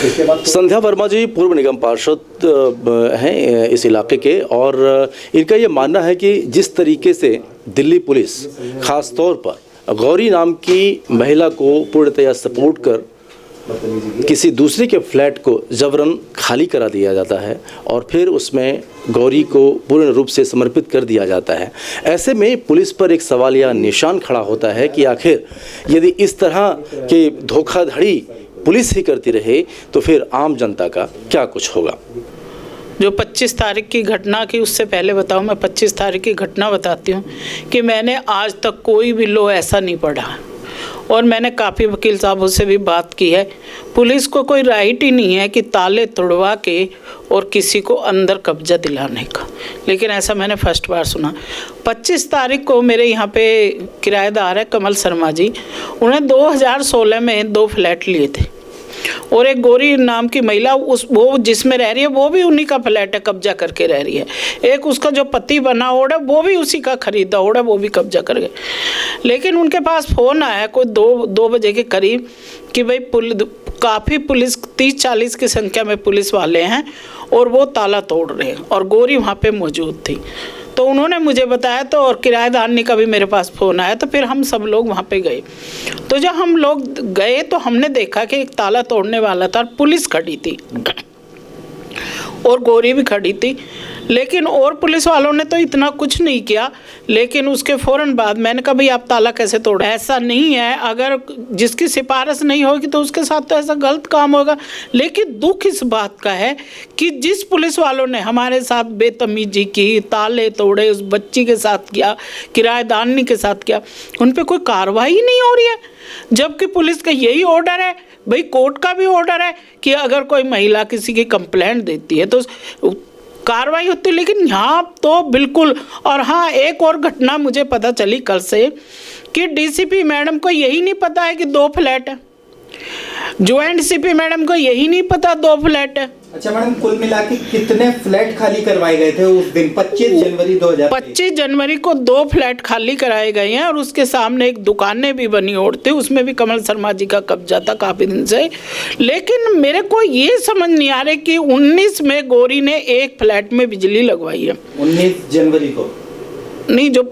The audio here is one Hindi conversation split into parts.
इसके बाद संध्या वर्मा जी पूर्व निगम पार्षद हैं इस इलाके के, और इनका ये मानना है कि जिस तरीके से दिल्ली पुलिस खास तौर पर गौरी नाम की महिला को पूर्णतया सपोर्ट कर किसी दूसरे के फ्लैट को जबरन खाली करा दिया जाता है और फिर उसमें गौरी को पूर्ण रूप से समर्पित कर दिया जाता है, ऐसे में पुलिस पर एक सवाल या निशान खड़ा होता है कि आखिर यदि इस तरह की धोखाधड़ी पुलिस ही करती रहे तो फिर आम जनता का क्या कुछ होगा। जो 25 तारीख की घटना की, उससे पहले बताऊं, मैं 25 तारीख की घटना बताती हूं कि मैंने आज तक कोई भी लॉ ऐसा नहीं पढ़ा और मैंने काफ़ी वकील साहबों से भी बात की है। पुलिस को कोई राइट ही नहीं है कि ताले तोड़वा के और किसी को अंदर कब्जा दिलाने का, लेकिन ऐसा मैंने फर्स्ट बार सुना। 25 तारीख को मेरे यहाँ पे किराएदार है कमल शर्मा जी, उन्हें 2016 में 2 फ्लैट लिए थे और एक गौरी नाम की महिला वो जिसमें रह रही है वो भी उन्हीं का फ्लैट है, कब्जा करके रह रही है। एक उसका जो पति बना ओढ़ है वो भी उसी का खरीदा ओढ़ है, वो भी कब्जा कर गए। लेकिन उनके पास फ़ोन आया कोई 2 बजे के करीब कि भाई काफ़ी पुलिस 30-40 की संख्या में पुलिस वाले हैं और वो ताला तोड़ रहे हैं और गौरी वहाँ पे मौजूद थी। तो उन्होंने मुझे बताया, तो और किराएदारनी का भी मेरे पास फ़ोन आया, तो फिर हम सब लोग वहाँ पे गए। तो जब हम लोग गए तो हमने देखा कि एक ताला तोड़ने वाला था, पुलिस खड़ी थी और गौरी भी खड़ी थी, लेकिन और पुलिस वालों ने तो इतना कुछ नहीं किया। लेकिन उसके फ़ौरन बाद मैंने कहा भाई आप ताला कैसे तोड़े, ऐसा नहीं है, अगर जिसकी सिफारिश नहीं होगी तो उसके साथ तो ऐसा गलत काम होगा। लेकिन दुख इस बात का है कि जिस पुलिस वालों ने हमारे साथ बेतमीजी की, ताले तोड़े, उस बच्ची के साथ किया, किराएदारनी के साथ किया, उन पर कोई कार्रवाई नहीं हो रही है। जबकि पुलिस का यही ऑर्डर है, भाई कोर्ट का भी ऑर्डर है कि अगर कोई महिला किसी की कंप्लेंट देती है तो कार्रवाई होती है, लेकिन यहाँ तो बिल्कुल। और हाँ, एक और घटना मुझे पता चली कल से कि डीसीपी मैडम को यही नहीं पता है कि 2 फ्लैट है, ज्वाइंट सीपी मैडम को यही नहीं पता 2 फ्लैट है। अच्छा मैडम, कुल मिला के कितने फ्लैट खाली करवाए गए थे उस दिन 25 जनवरी 2023? 25 जनवरी को 2 फ्लैट खाली कराए गए हैं और उसके सामने एक दुकानें भी बनी और थी, उसमें भी कमल शर्मा जी का कब्जा था काफ़ी दिन से। लेकिन मेरे को ये समझ नहीं आ रहा कि 19 में गौरी ने एक फ्लैट में बिजली लगवाई है। 19 जनवरी को नहीं, जो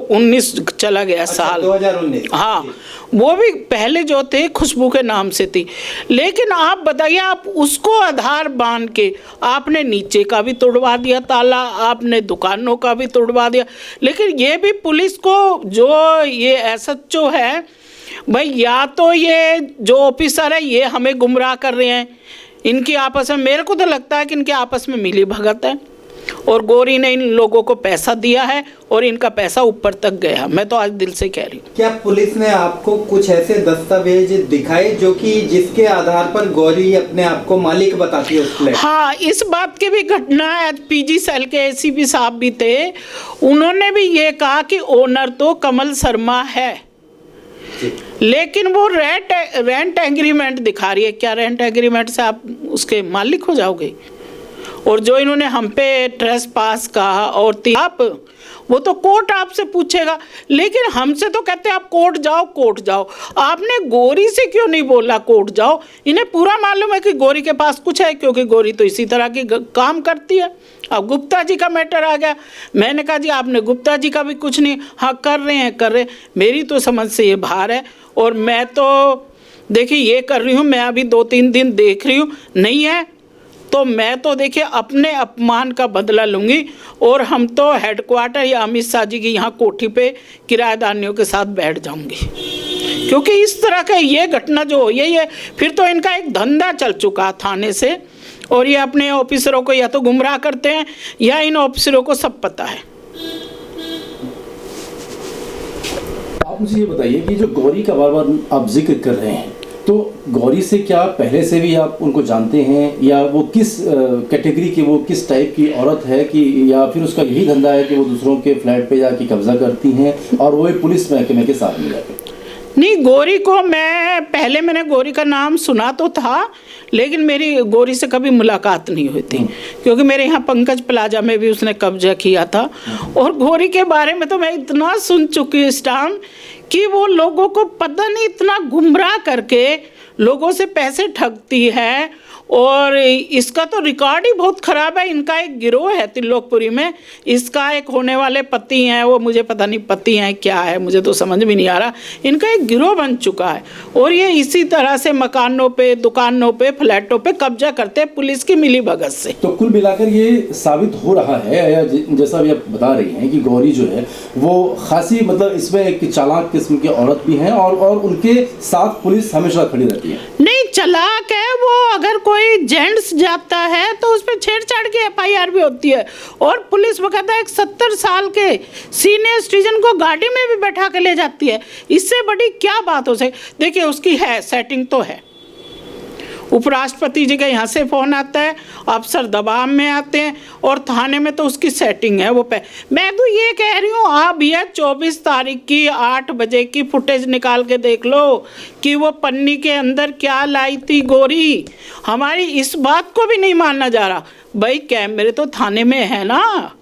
19 चला गया साल 2019, हाँ, वो भी पहले जो थे खुशबू के नाम से थी। लेकिन आप बताइए, आप उसको आधार बांध के आपने नीचे का भी तोड़वा दिया ताला, आपने दुकानों का भी तोड़वा दिया। लेकिन ये भी पुलिस को, जो ये एसएचओ है भाई, या तो ये जो ऑफिसर है ये हमें गुमराह कर रहे हैं, इनकी आपस में, मेरे को तो लगता है कि इनके आपस में मिली भगत है और गौरी ने इन लोगों को पैसा दिया है और इनका पैसा ऊपर तक गया। मैं तो आज दिल से कह रही हूँ। क्या पुलिस ने आपको कुछ ऐसे दस्तावेज दिखाए जो कि जिसके आधार पर गौरी अपने आप को मालिक बताती है उस फ्लैट? हाँ, इस बात की भी घटना है। पीजी सेल के एसीपी साहब भी थे, उन्होंने भी ये कहा कि ओनर तो कमल शर्मा है, लेकिन वो रेंट एग्रीमेंट दिखा रही है। क्या रेंट एग्रीमेंट से आप उसके मालिक हो जाओगे? और जो इन्होंने हम पे ट्रेस पास कहा और आप, वो तो कोर्ट आपसे पूछेगा, लेकिन हमसे तो कहते हैं आप कोर्ट जाओ। आपने गौरी से क्यों नहीं बोला कोर्ट जाओ? इन्हें पूरा मालूम है कि गौरी के पास कुछ है, क्योंकि गौरी तो इसी तरह की काम करती है। अब गुप्ता जी का मैटर आ गया, मैंने कहा जी आपने गुप्ता जी का भी कुछ नहीं, हाँ कर रहे हैं। मेरी तो समझ से ये बाहर है और मैं तो देखिए ये कर रही हूँ, मैं अभी 2-3 दिन देख रही हूँ, नहीं है तो मैं तो देखिए अपने अपमान का बदला लूँगी और हम तो हेडक्वार्टर या अमित शाह जी की यहाँ कोठी पे किराएदारनियों के साथ बैठ जाऊँगी, क्योंकि इस तरह का ये घटना जो हो यही है। फिर तो इनका एक धंधा चल चुका थाने से और ये अपने ऑफिसरों को या तो गुमराह करते हैं या इन ऑफिसरों को सब पता है। आप मुझे ये बताइए कि जो गौरी का बार बार आप जिक्र कर रहे हैं, तो गौरी से क्या पहले से भी आप उनको जानते हैं, या वो किस कैटेगरी की, वो किस टाइप की औरत है, कि या फिर उसका यही धंधा है कि वो दूसरों के फ्लैट पे जाके कब्जा करती हैं और वो पुलिस महकमे के साथ मिल जाते? नहीं, गौरी को मैंने गौरी का नाम सुना तो था, लेकिन मेरी गौरी से कभी मुलाकात नहीं हुई थी, क्योंकि मेरे यहाँ पंकज प्लाजा में भी उसने कब्जा किया था। और गौरी के बारे में तो मैं इतना सुन चुकी हूँ इस टाइम कि वो लोगों को पता नहीं इतना गुमराह करके लोगों से पैसे ठगती है, और इसका तो रिकॉर्ड ही बहुत ख़राब है। इनका एक गिरोह है त्रिलोकपुरी में, इसका एक होने वाले पति हैं, वो मुझे पता नहीं पति हैं क्या है, मुझे तो समझ में नहीं आ रहा। इनका एक गिरोह बन चुका है और ये इसी तरह से मकानों पे, दुकानों पे, फ्लैटों पे कब्जा करते हैं पुलिस की मिलीभगत से। तो कुल मिलाकर ये साबित हो रहा है, या जैसा भी आप बता रही हैं, कि गौरी जो है वो खासी मतलब इसमें एक चालाक किस्म की औरत भी है और उनके साथ पुलिस हमेशा खड़ी रहती है। नहीं, चालाक है वो। अगर कोई जेंट्स जाता है तो उस पर छेड़छाड़ की FIR भी होती है, और पुलिस बकायदा एक 70 साल के सीनियर सिटीजन को गाड़ी में भी बैठा के ले जाती है। इससे बड़ी क्या बात हो सकती। देखिए उसकी है सेटिंग तो है, उपराष्ट्रपति जी का यहाँ से फ़ोन आता है, अफसर दबाव में आते हैं, और थाने में तो उसकी सेटिंग है। मैं तो ये कह रही हूँ, आप भैया 24 तारीख की 8 बजे की फुटेज निकाल के देख लो कि वो पन्नी के अंदर क्या लाई थी गौरी। हमारी इस बात को भी नहीं मानना जा रहा। भाई कैमरे तो थाने में है ना,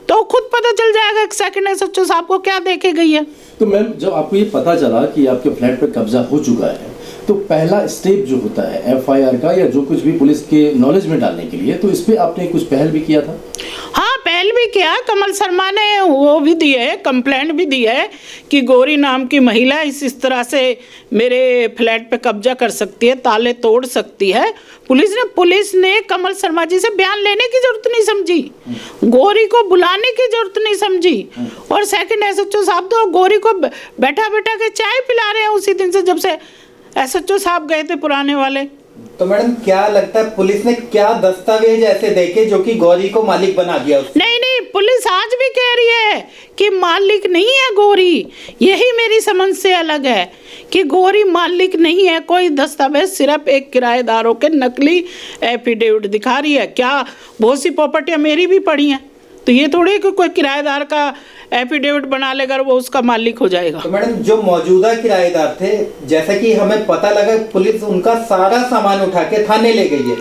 तो खुद पता चल जाएगा एक सेकंड SHO साहब को क्या देखे गई है। तो मैम, जब आपको ये पता चला कि आपके फ्लैट पर कब्जा हो चुका है, तो पहला स्टेप जो होता है FIR का या जो कुछ भी पुलिस के नॉलेज में डालने के लिए, तो इस पे आपने कुछ पहल भी किया था? हाँ, पहल भी किया। कमल शर्मा ने वो भी दी है, कंप्लेंट भी दी है कि गौरी नाम की महिला इस तरह से मेरे फ्लैट पे कब्जा कर सकती है, ताले तोड़ सकती है। पुलिस ने कमल शर्मा जी से बयान लेने की जरूरत नहीं समझी, गौरी को बुलाने की जरूरत नहीं समझी, और सेकंड SHO साहब तो गौरी को बैठा बैठा के चाय पिला रहे हैं उसी दिन से, जब से SHO साहब गए थे पुराने वाले। तो मैडम क्या लगता है पुलिस ने क्या दस्तावेज ऐसे देखे जो कि गौरी को मालिक बना दिया? नहीं, पुलिस आज भी कह रही है कि मालिक नहीं है गौरी। यही मेरी समझ से अलग है कि गौरी मालिक नहीं है। कोई दस्तावेज, सिर्फ एक किराएदारों के नकली एफिडेविट दिखा रही है। क्या बहुत सी प्रॉपर्टियां मेरी भी पड़ी हैं, तो ये थोड़ी कि कोई किराएदार का एफिडेविट बना लेकर वो उसका मालिक हो जाएगा। तो मैडम जो मौजूदा किराएदार थे, जैसा कि हमें पता लगा पुलिस उनका सारा सामान उठा के थाने ले गई है,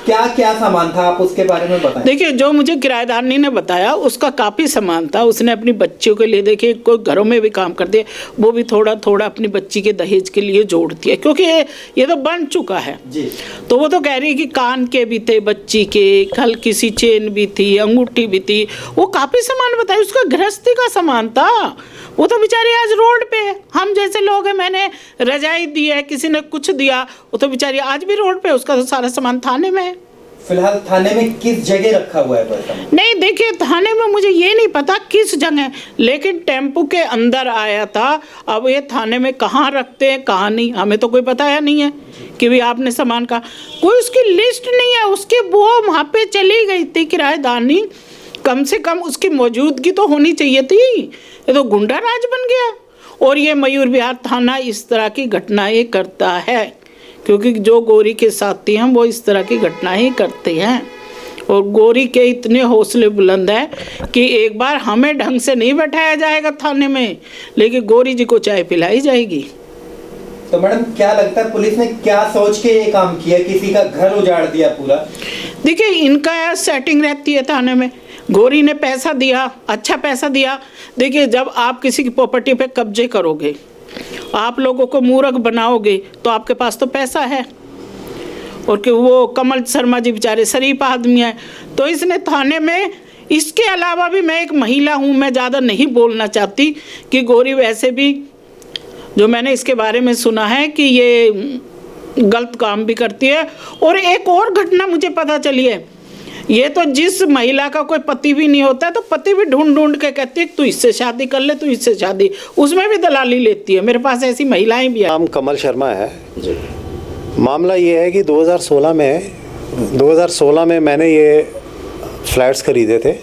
क्या क्या सामान था आप उसके बारे में बताएं। देखिए जो मुझे किराएदारनी ने बताया उसका काफ़ी सामान था। उसने अपनी बच्चियों के लिए, देखिए कोई घरों में भी काम करते, वो भी थोड़ा थोड़ा अपनी बच्ची के दहेज के लिए जोड़ दिया, क्योंकि ये तो बन चुका है जी। तो वो तो कह रही है कि कान के भी थे बच्ची के, कल किसी चेन भी थी, अंगूठी भी थी, वो काफ़ी सामान बताया। उसका गृहस्थी का सामान था। वो तो बेचारी आज रोड पे, हम जैसे लोग हैं, मैंने रजाई दी है, किसी ने कुछ दिया, वो तो बेचारी आज भी रोड पे, उसका तो सारा सामान थाने में है। फिलहाल थाने में किस जगह रखा हुआ है? नहीं देखिए, थाने में मुझे ये नहीं पता किस जगह, लेकिन टेम्पो के अंदर आया था। अब ये थाने में कहाँ रखते हैं कहाँ नहीं, हमें तो कोई बताया नहीं है कि भी आपने सामान का, कोई उसकी लिस्ट नहीं है उसकी। वो वहाँ पे चली गई थी किराएदारनी, कम से कम उसकी मौजूदगी तो होनी चाहिए थी। ये तो गुंडा राज बन गया। और ये मयूर विहार थाना इस तरह की घटनाएं करता है, क्योंकि जो गौरी के साथी हैं वो इस तरह की घटनाएं करते हैं। और गौरी के इतने हौसले बुलंद है कि एक बार हमें ढंग से नहीं बैठाया जाएगा थाने में, लेकिन गौरी जी को चाय पिलाई जाएगी। तो मैडम क्या लगता है पुलिस ने क्या सोच के ये काम किया, किसी का घर उजाड़ दिया पूरा? देखिए इनका सेटिंग रहती है थाने में। गौरी ने पैसा दिया, अच्छा पैसा दिया। देखिए जब आप किसी की प्रॉपर्टी पे कब्जे करोगे, आप लोगों को मूर्ख बनाओगे, तो आपके पास तो पैसा है। और कि वो कमल शर्मा जी बेचारे शरीफ आदमी हैं, तो इसने थाने में, इसके अलावा भी मैं एक महिला हूँ, मैं ज़्यादा नहीं बोलना चाहती कि गौरी वैसे भी, जो मैंने इसके बारे में सुना है कि ये गलत काम भी करती है। और एक और घटना मुझे पता चली है, ये तो जिस महिला का कोई पति भी नहीं होता है तो पति भी ढूंढ ढूंढ के कहती है तू इससे शादी कर ले, तू इससे शादी, उसमें भी दलाली लेती है। मेरे पास ऐसी महिलाएं भी हैं। नाम कमल शर्मा है जी। मामला ये है कि 2016 में मैंने ये फ्लैट्स खरीदे थे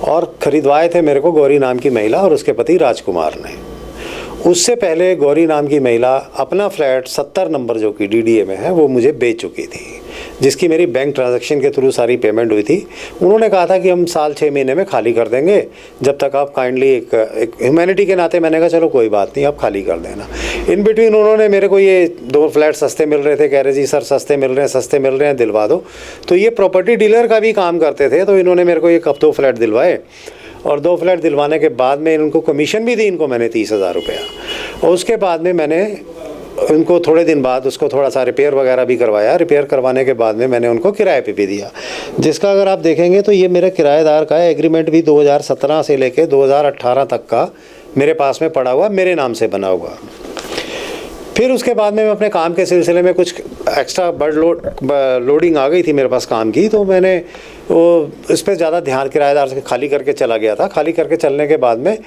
और ख़रीदवाए थे मेरे को गौरी नाम की महिला और उसके पति राजकुमार ने। उससे पहले गौरी नाम की महिला अपना फ्लैट 70 नंबर जो कि DDA में है वो मुझे बेच चुकी थी, जिसकी मेरी बैंक ट्रांजैक्शन के थ्रू सारी पेमेंट हुई थी। उन्होंने कहा था कि हम साल 6 महीने में खाली कर देंगे, जब तक आप काइंडली एक ह्यूमैनिटी के नाते मैंने कहा चलो कोई बात नहीं, आप खाली कर देना। इन बिटवीन उन्होंने मेरे को ये 2 फ्लैट सस्ते मिल रहे थे, कह रहे जी सर सस्ते मिल रहे हैं दिलवा दो। तो ये प्रॉपर्टी डीलर का भी काम करते थे, तो इन्होंने मेरे को ये 2 फ्लैट दिलवाए और 2 फ्लैट दिलवाने के बाद में इनको कमीशन भी दी, इनको मैंने 30,000 रुपया। और उसके बाद में मैंने उनको थोड़े दिन बाद उसको थोड़ा सा रिपेयर वगैरह भी करवाया। रिपेयर करवाने के बाद में मैंने उनको किराए पे भी दिया, जिसका अगर आप देखेंगे तो ये मेरे किराएदार का एग्रीमेंट भी 2017 से लेके 2018 तक का मेरे पास में पड़ा हुआ, मेरे नाम से बना हुआ। फिर उसके बाद में मैं अपने काम के सिलसिले में कुछ एक्स्ट्रा लोडिंग आ गई थी मेरे पास काम की, तो मैंने वो इस पर ज़्यादा ध्यान किराएदार से खाली करके चला गया था। खाली करके चलने के बाद में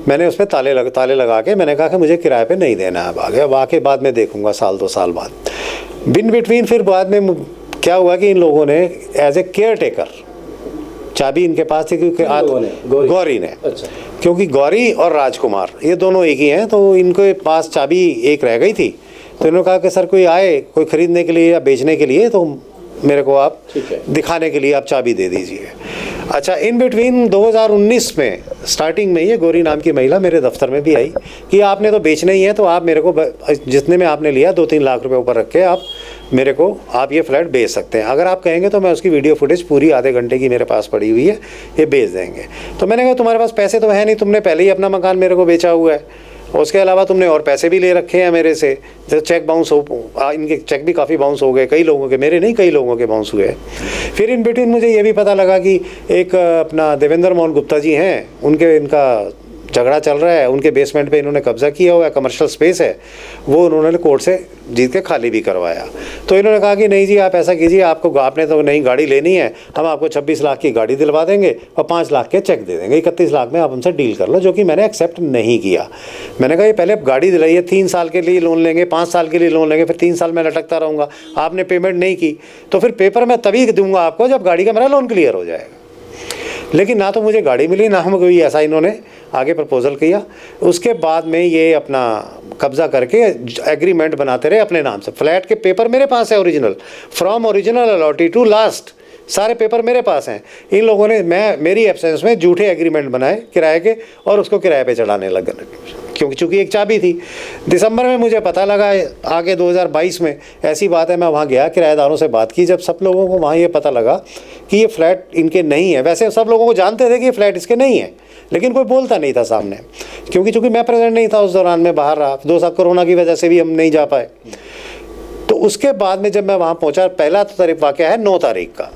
मैंने उस पर ताले लगा के मैंने कहा कि मुझे किराए पे नहीं देना है अब आके बाद में देखूंगा, साल 2 साल बाद। बिटवीन फिर बाद में क्या हुआ कि इन लोगों ने एज ए केयर टेकर चाबी इनके पास थी, क्योंकि गौरी ने, अच्छा, क्योंकि गौरी और राजकुमार ये दोनों एक ही हैं, तो इनके पास चाबी एक रह गई थी। तो इन्होंने कहा कि सर कोई आए कोई ख़रीदने के लिए या बेचने के लिए तो मेरे को आप दिखाने के लिए आप चाबी दे दीजिए। अच्छा, इन बिटवीन 2019 में स्टार्टिंग में ये गौरी नाम की महिला मेरे दफ्तर में भी आई कि आपने तो बेचना ही है, तो आप मेरे को जितने में आपने लिया 2-3 लाख रुपए ऊपर रख के आप ये फ्लैट बेच सकते हैं। अगर आप कहेंगे तो मैं उसकी वीडियो फुटेज पूरी आधे घंटे की मेरे पास पड़ी हुई है, ये बेच देंगे। तो मैंने कहा तुम्हारे पास पैसे तो है नहीं, तुमने पहले ही अपना मकान मेरे को बेचा हुआ है, उसके अलावा तुमने और पैसे भी ले रखे हैं मेरे से। जैसे चेक बाउंस इनके चेक भी काफ़ी बाउंस हो गए, कई लोगों के, मेरे नहीं कई लोगों के बाउंस हुए। फिर इन बिटवीन मुझे ये भी पता लगा कि एक अपना देवेंद्र मोहन गुप्ता जी हैं, इनका झगड़ा चल रहा है, उनके बेसमेंट पे इन्होंने कब्जा किया हुआ है, कमर्शियल स्पेस है, वो उन्होंने कोर्ट से जीत के खाली भी करवाया। तो इन्होंने कहा कि नहीं जी आप ऐसा कीजिए, आपने तो नई गाड़ी लेनी है, हम आपको 26 लाख की गाड़ी दिलवा देंगे और 5 लाख के चेक दे देंगे, 31 लाख में आप हमसे डील कर लो, जो कि मैंने एक्सेप्ट नहीं किया। मैंने कहा ये पहले गाड़ी दिलाइए, 3 साल के लिए लोन लेंगे, 5 साल के लिए लोन लेंगे, फिर 3 साल में लटकता रहूँगा, आपने पेमेंट नहीं की तो फिर पेपर मैं तभी दूंगा आपको जब गाड़ी का मेरा लोन क्लियर हो जाएगा। लेकिन ना तो मुझे गाड़ी मिली, ना हम कोई ऐसा इन्होंने आगे प्रपोजल किया। उसके बाद में ये अपना कब्जा करके एग्रीमेंट बनाते रहे अपने नाम से। फ्लैट के पेपर मेरे पास है original, from original allottee to last सारे पेपर मेरे पास हैं। इन लोगों ने मेरी एब्सेंस में झूठे एग्रीमेंट बनाए किराए के और उसको किराए पे चढ़ाने लग गए, क्योंकि चूँकि एक चाबी थी। दिसंबर में मुझे पता लगा, आगे 2022 में ऐसी बात है, मैं वहाँ गया, किराएदारों से बात की, जब सब लोगों को वहाँ ये पता लगा कि ये फ्लैट इनके नहीं है। वैसे सब लोगों को जानते थे कि ये फ्लैट इसके नहीं है, लेकिन कोई बोलता नहीं था सामने, क्योंकि चूँकि मैं प्रेजेंट नहीं था उस दौरान, में बाहर रहा, 2 साल कोरोना की वजह से भी हम नहीं जा पाए। तो उसके बाद में जब मैं वहाँ पहुँचा, पहला तारीख वाक़या है 9 तारीख का,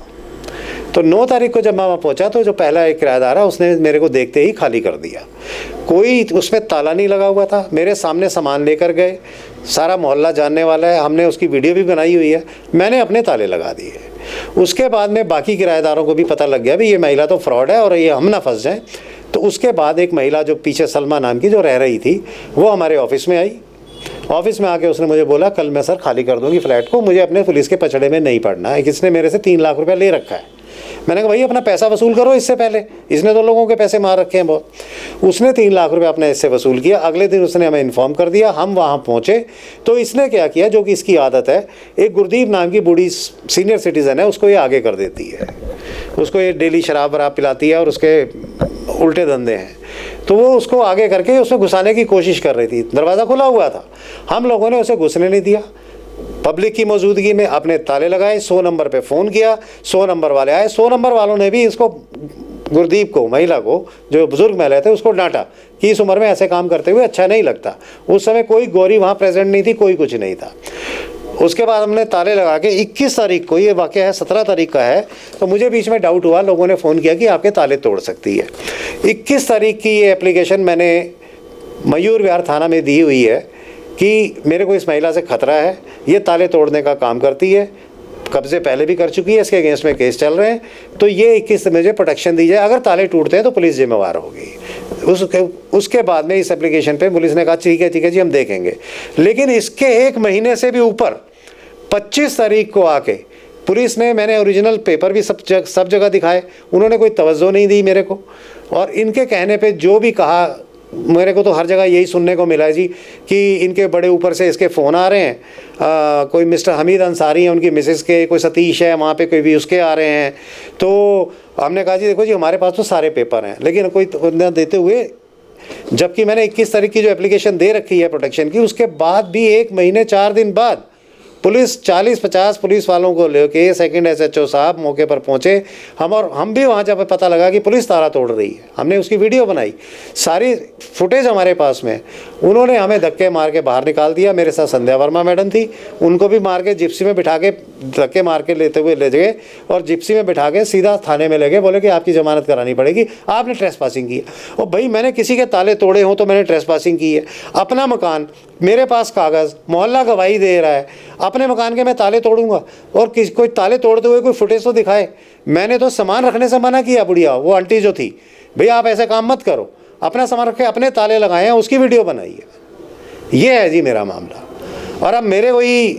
तो 9 तारीख को जब मैं वहाँ पहुँचा तो जो पहला एक किराएदार है उसने मेरे को देखते ही खाली कर दिया। कोई उसमें ताला नहीं लगा हुआ था, मेरे सामने सामान लेकर गए, सारा मोहल्ला जानने वाला है, हमने उसकी वीडियो भी बनाई हुई है, मैंने अपने ताले लगा दिए। उसके बाद में बाकी किराएदारों को भी पता लग गया भी ये महिला तो फ्रॉड है और ये हम ना फंस जाएँ। तो उसके बाद एक महिला जो पीछे सलमा नाम की जो रह रही थी, वो हमारे ऑफिस में आई। ऑफिस में आके उसने मुझे बोला कल मैं सर खाली कर दूंगी फ्लैट को, मुझे अपने पुलिस के पचड़े में नहीं पड़ना है, किसने मेरे से 3 लाख रुपया ले रखा है। मैंने कहा भाई अपना पैसा वसूल करो इससे पहले, इसने तो लोगों के पैसे मार रखे हैं बहुत। उसने 3 लाख रुपये अपने इससे वसूल किया। अगले दिन उसने हमें इन्फॉर्म कर दिया, हम वहाँ पहुँचे तो इसने क्या किया, जो कि इसकी आदत है, एक गुरदीप नाम की बूढ़ी सीनियर सिटीज़न है, उसको ये आगे कर देती है, उसको ये डेली शराब वराब पिलाती है और उसके उल्टे धंधे हैं। तो वो उसको आगे करके उसमें घुसाने की कोशिश कर रही थी। दरवाज़ा खुला हुआ था, हम लोगों ने उसे घुसने नहीं दिया। पब्लिक की मौजूदगी में अपने ताले लगाए, 100 नंबर पे फ़ोन किया, 100 नंबर वाले आए। 100 नंबर वालों ने भी इसको, गुरदीप को, महिला को, जो बुजुर्ग महिला थे, उसको डांटा कि इस उम्र में ऐसे काम करते हुए अच्छा नहीं लगता। उस समय कोई गौरी वहाँ प्रेजेंट नहीं थी, कोई कुछ नहीं था। उसके बाद हमने ताले लगा के 21 तारीख को, ये वाक़या है 17 तारीख का है, तो मुझे बीच में डाउट हुआ, लोगों ने फ़ोन किया कि आपके ताले तोड़ सकती है। 21 तारीख की ये एप्लीकेशन मैंने मयूर विहार थाना में दी हुई है कि मेरे को इस महिला से खतरा है, ये ताले तोड़ने का काम करती है, कब्जे पहले भी कर चुकी है, इसके अगेंस्ट में केस चल रहे हैं, तो ये 21 मुझे प्रोटेक्शन दी जाए, अगर ताले टूटते हैं तो पुलिस जिम्मेवार होगी। उसके बाद में इस एप्लीकेशन पे पुलिस ने कहा ठीक है जी हम देखेंगे। लेकिन इसके 1 महीने से भी ऊपर 25 तारीख को आके पुलिस ने, मैंने ओरिजिनल पेपर भी सब जगह दिखाए, उन्होंने कोई तवज्जो नहीं दी मेरे को। और इनके कहने पे जो भी कहा, मेरे को तो हर जगह यही सुनने को मिला जी कि इनके बड़े ऊपर से इसके फ़ोन आ रहे हैं, कोई मिस्टर हमीद अंसारी हैं उनकी मिसेस के, कोई सतीश है वहाँ पे, कोई भी उसके आ रहे हैं। तो हमने कहा जी देखो जी हमारे पास तो सारे पेपर हैं, लेकिन कोई न देते हुए, जबकि मैंने 21 तारीख की जो एप्लीकेशन दे रखी है प्रोटेक्शन की, उसके बाद भी 1 महीने 4 दिन बाद पुलिस 40-50 पुलिस वालों को लेके सेकंड SHO साहब मौके पर पहुंचे। हम भी वहां जब पता लगा कि पुलिस ताला तोड़ रही है, हमने उसकी वीडियो बनाई, सारी फुटेज हमारे पास में। उन्होंने हमें धक्के मार के बाहर निकाल दिया। मेरे साथ संध्या वर्मा मैडम थी, उनको भी मार के जिप्सी में बिठा के धक्के मार के लेते हुए ले गए और जिप्सी में बिठा के सीधा थाने में ले गए। बोले कि आपकी जमानत करानी पड़ेगी, आपने ट्रेसपासिंग की है। और भाई मैंने किसी के ताले तोड़े हों तो मैंने ट्रेसपासिंग की है। अपना मकान, मेरे पास कागज़, मोहल्ला गवाही दे रहा है, अपने मकान के मैं ताले तोड़ूंगा? और कोई ताले तोड़ते हुए कोई फुटेज तो दिखाए। मैंने तो सामान रखने से मना किया। बुढ़िया वो आंटी जो थी, भैया आप ऐसे काम मत करो, अपना सामान रखे, अपने ताले लगाए हैं, उसकी वीडियो बनाइए। ये है जी मेरा मामला। और अब मेरे वही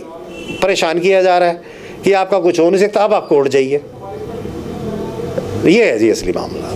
परेशान किया जा रहा है कि आपका कुछ हो नहीं सकता, अब आप कोर्ट जाइए। ये है जी असली मामला।